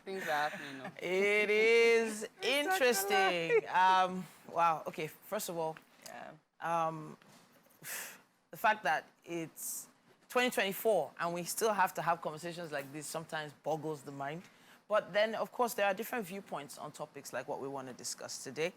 Things are happening now. It is interesting. Wow. Okay. First of all, Yeah. the fact that it's 2024 and we still have to have conversations like this sometimes boggles the mind. But then, of course, there are different viewpoints on topics like what we want to discuss today.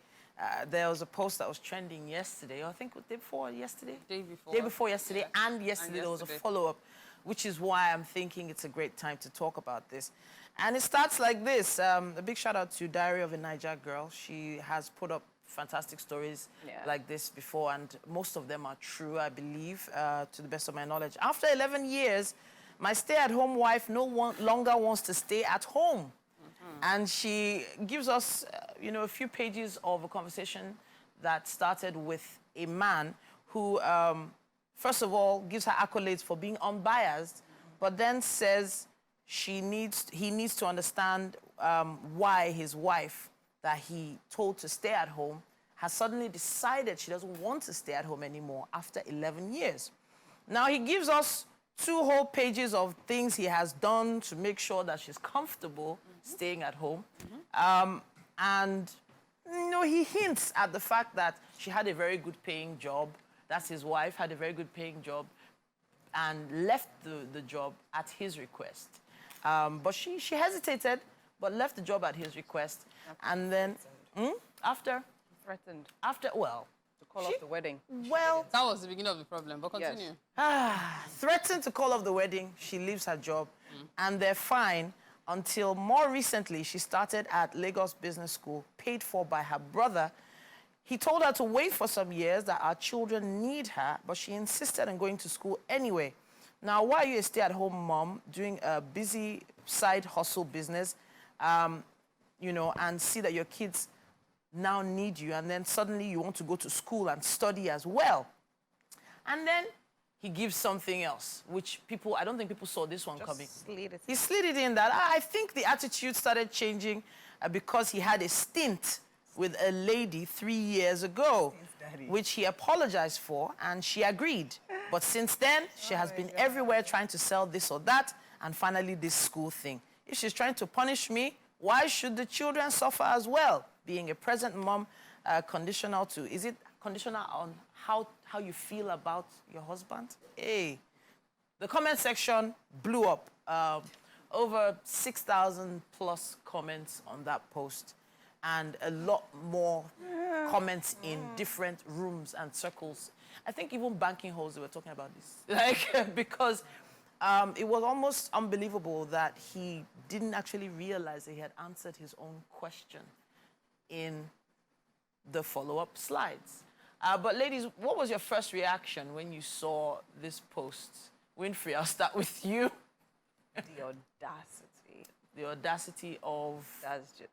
There was a post that was trending yesterday, or I think day before yesterday? Day Before yesterday, yeah. and yesterday there was a follow-up, which is why I'm thinking it's a great time to talk about this. And it starts like this. A big shout out to Diary of a Niger Girl. She has put up fantastic stories like this before, and most of them are true, I believe, to the best of my knowledge. After 11 years, my stay-at-home wife longer wants to stay at home. And she gives us, a few pages of a conversation that started with a man who, first of all, gives her accolades for being unbiased, but then says he needs to understand why his wife that he told to stay at home has suddenly decided she doesn't want to stay at home anymore after 11 years. Now, he gives us 2 whole pages of things he has done to make sure that she's comfortable staying at home. And, he hints at the fact that she had a very good paying job. That's his wife, had a very good paying job and left the job at his request. But she hesitated, but left the job at his request. And then, after? Threatened. Well. To call off the wedding. Well. That was the beginning of the problem, but continue. Yes. Threatened to call off the wedding. She leaves her job. And they're fine until more recently she started at Lagos Business School, paid for by her brother. He told her to wait for some years, that our children need her, but she insisted on going to school anyway. Now, why are you a stay-at-home mom doing a busy side hustle business, and see that your kids now need you, and then suddenly you want to go to school and study as well? And then he gives something else, which I don't think people saw this one coming. He slid it in that I think the attitude started changing because he had a stint with a lady 3 years ago, which he apologized for, and she agreed. But since then, she has been everywhere trying to sell this or that, and finally this school thing. If she's trying to punish me, why should the children suffer as well? Being a present mom, conditional to, is it conditional on how you feel about your husband? Hey, the comment section blew up. Over 6,000 plus comments on that post, and a lot more comments in different rooms and circles. I think even banking halls, they were talking about this. Because it was almost unbelievable that he didn't actually realize that he had answered his own question in the follow-up slides. But ladies, what was your first reaction when you saw this post? Winfrey, I'll start with you. The audacity. The audacity of... That's just...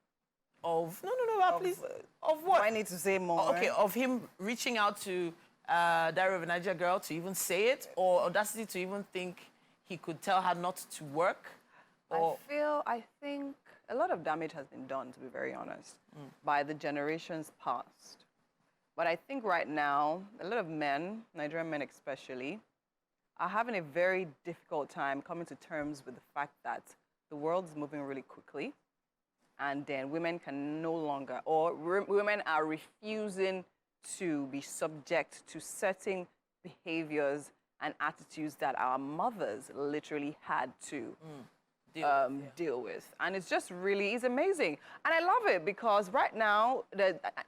Please. Of what? Do I need to say more? Okay, of him reaching out to Diary of a Niger Girl to even say it, or audacity to even think he could tell her not to work? Or... I think a lot of damage has been done, to be very honest, by the generations past. But I think right now, a lot of men, Nigerian men especially, are having a very difficult time coming to terms with the fact that the world's moving really quickly, and then women can no longer, or women are refusing to be subject to certain behaviors and attitudes that our mothers literally had to deal with. And it's just really, it's amazing. And I love it because right now,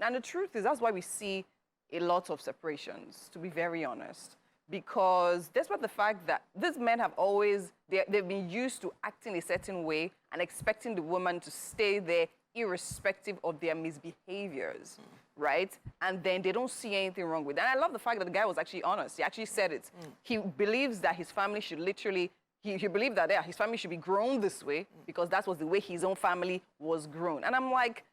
and the truth is, that's why we see a lot of separations, to be very honest. Because despite the fact that these men have always, they've been used to acting a certain way and expecting the woman to stay there irrespective of their misbehaviors, right? And then they don't see anything wrong with that. And I love the fact that the guy was actually honest. He actually said it. He believes that his family should literally, he believed that his family should be grown this way because that was the way his own family was grown. And I'm like,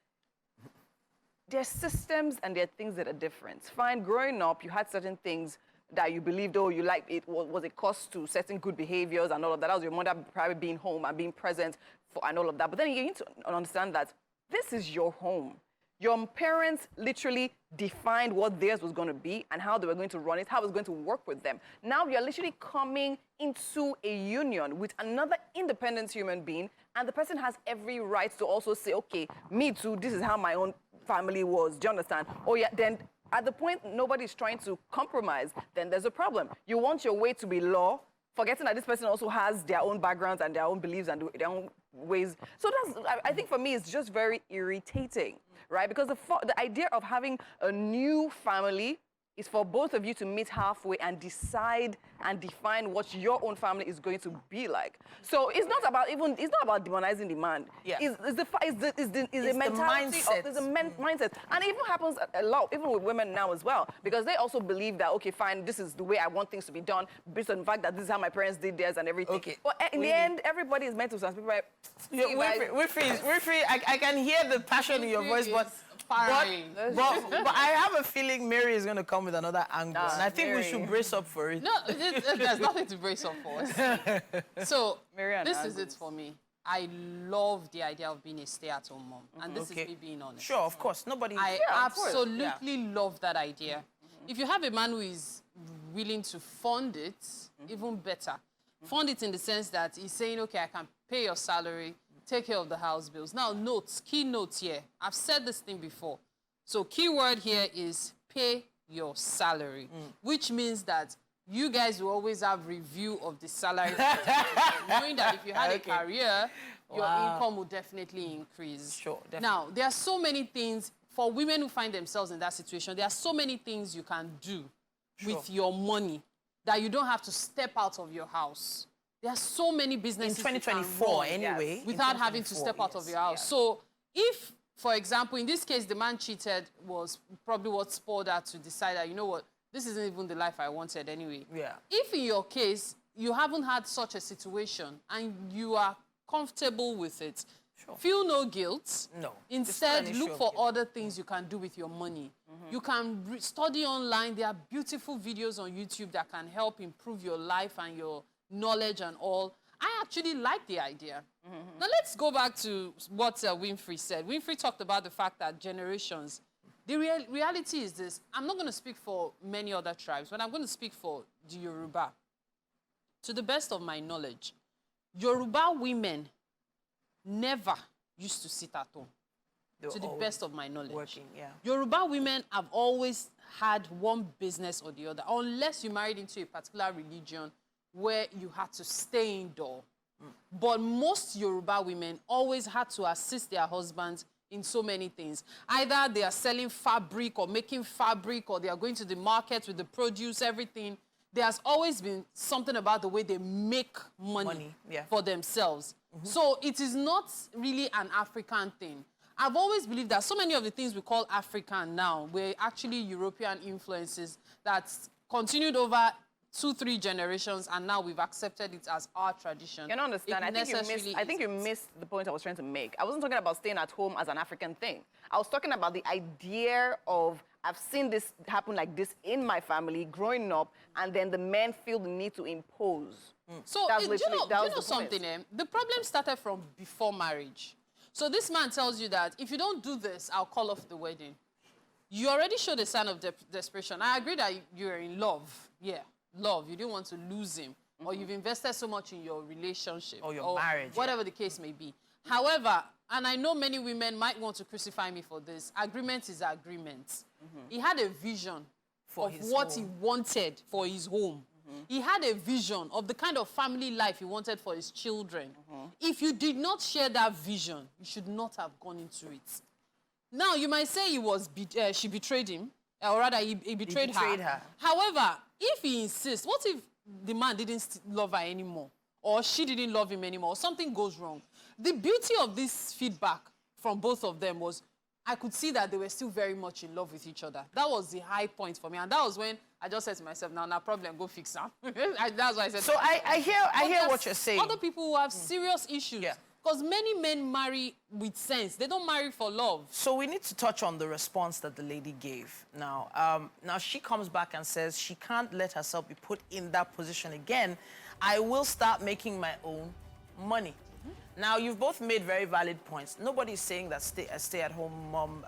there's systems and there are things that are different. Fine, growing up, you had certain things that you believed, oh, you liked, it was a cost to certain good behaviors and all of that. That was your mother probably being home and being present for and all of that. But then you need to understand that this is your home. Your parents literally defined what theirs was going to be and how they were going to run it, how it was going to work with them. Now you're literally coming into a union with another independent human being, and the person has every right to also say, okay, me too, this is how my own family was. Do you understand? Oh yeah, then at the point nobody's trying to compromise, then there's a problem. You want your way to be law, forgetting that this person also has their own backgrounds and their own beliefs and their own ways. So I think for me, it's just very irritating, right? Because the idea of having a new family is for both of you to meet halfway and decide and define what your own family is going to be like. So it's not about demonizing the man. Yeah. It's the mentality mindset. There's a mindset. And it even happens a lot, even with women now as well, because they also believe that, okay, fine, this is the way I want things to be done, based on the fact that this is how my parents did theirs and everything. Okay. But in the end, everybody is meant to some people. Winfrey, I can hear the passion in your voice, but I have a feeling Mary is going to come with another angle, and I think we should brace up for it. No, there's nothing to brace up for. So, this is it for me. I love the idea of being a stay-at-home mom, and this is me being honest. Sure, of course. I absolutely love that idea. If you have a man who is willing to fund it, even better. Fund it in the sense that he's saying, okay, I can pay your salary, take care of the house bills. Now, key notes here. I've said this thing before. So, key word here is pay your salary, which means that you guys will always have review of the salary, knowing that if you had a career, your income will definitely increase. Sure, definitely. Now, there are so many things, for women who find themselves in that situation, there are so many things you can do with your money that you don't have to step out of your house. There are so many businesses in 2024 anyway, without having to step out of your house. So if, for example, in this case, the man cheated was probably what spurred her to decide that, you know what, this isn't even the life I wanted anyway. Yeah. If in your case, you haven't had such a situation and you are comfortable with it, feel no guilt. No. Instead, look for other things you can do with your money. You can study online. There are beautiful videos on YouTube that can help improve your life and your knowledge and all. I actually like the idea. Now, let's go back to what Winfrey said. Winfrey talked about the fact that generations, the reality is this. I'm not going to speak for many other tribes, but I'm going to speak for the Yoruba. To the best of my knowledge, Yoruba women never used to sit at home, to the best of my knowledge. Working, yeah. Yoruba women have always had one business or the other, unless you married into a particular religion where you had to stay indoor. But most Yoruba women always had to assist their husbands in so many things. Either they are selling fabric or making fabric, or they are going to the market with the produce, everything. There's always been something about the way they make money. For themselves. So it is not really an African thing. I've always believed that so many of the things we call African now were actually European influences that continued over 2-3 generations, and now we've accepted it as our tradition. You don't understand. I think you missed the point I was trying to make. I wasn't talking about staying at home as an African thing. I was talking about the idea of, I've seen this happen like this in my family growing up, and then the men feel the need to impose. So, do you know something, the problem started from before marriage. So this man tells you that if you don't do this, I'll call off the wedding. You already showed a sign of desperation. I agree that you're in love. Yeah, love. You didn't want to lose him. Or you've invested so much in your relationship. Or your marriage. Whatever the case may be. However, and I know many women might want to crucify me for this, agreement is agreement. He had a vision of what he wanted for his home. He had a vision of the kind of family life he wanted for his children. If you did not share that vision, you should not have gone into it. Now, you might say she betrayed him, or rather, he betrayed her. However, if he insists, what if the man didn't love her anymore? Or she didn't love him anymore? Or something goes wrong? The beauty of this feedback from both of them was, I could see that they were still very much in love with each other. That was the high point for me. And that was when I just said to myself, now, no problem, go fix her. That's why I said. So I hear what you're saying. Other people who have serious issues. Because many men marry with sense. They don't marry for love. So we need to touch on the response that the lady gave. Now, now she comes back and says she can't let herself be put in that position again. I will start making my own money. Now, you've both made very valid points. Nobody's saying that a stay-at-home mom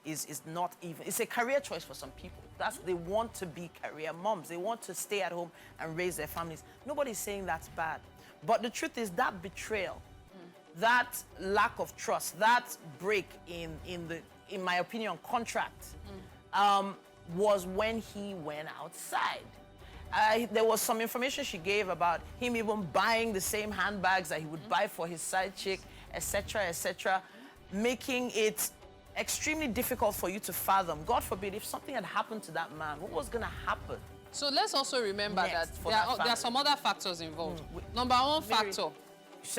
is not even... It's a career choice for some people. They want to be career moms. They want to stay at home and raise their families. Nobody's saying that's bad. But the truth is that betrayal, that lack of trust, that break in my opinion, contract, was when he went outside. There was some information she gave about him even buying the same handbags that he would buy for his side chick, etc., making it extremely difficult for you to fathom. God forbid, if something had happened to that man, what was going to happen? So let's also remember that there are some other factors involved. Number one factor.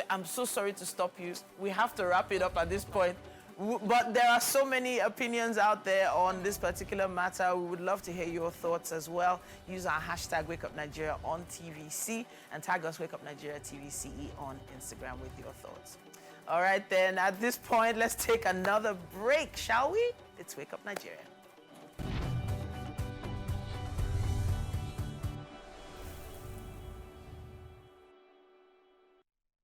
I'm so sorry to stop you. We have to wrap it up at this point. But there are so many opinions out there on this particular matter. We would love to hear your thoughts as well. Use our hashtag WakeUpNigeria on TVC and tag us WakeUpNigeria TVCE on Instagram with your thoughts. All right, then, at this point, let's take another break, shall we? It's Wake Up Nigeria.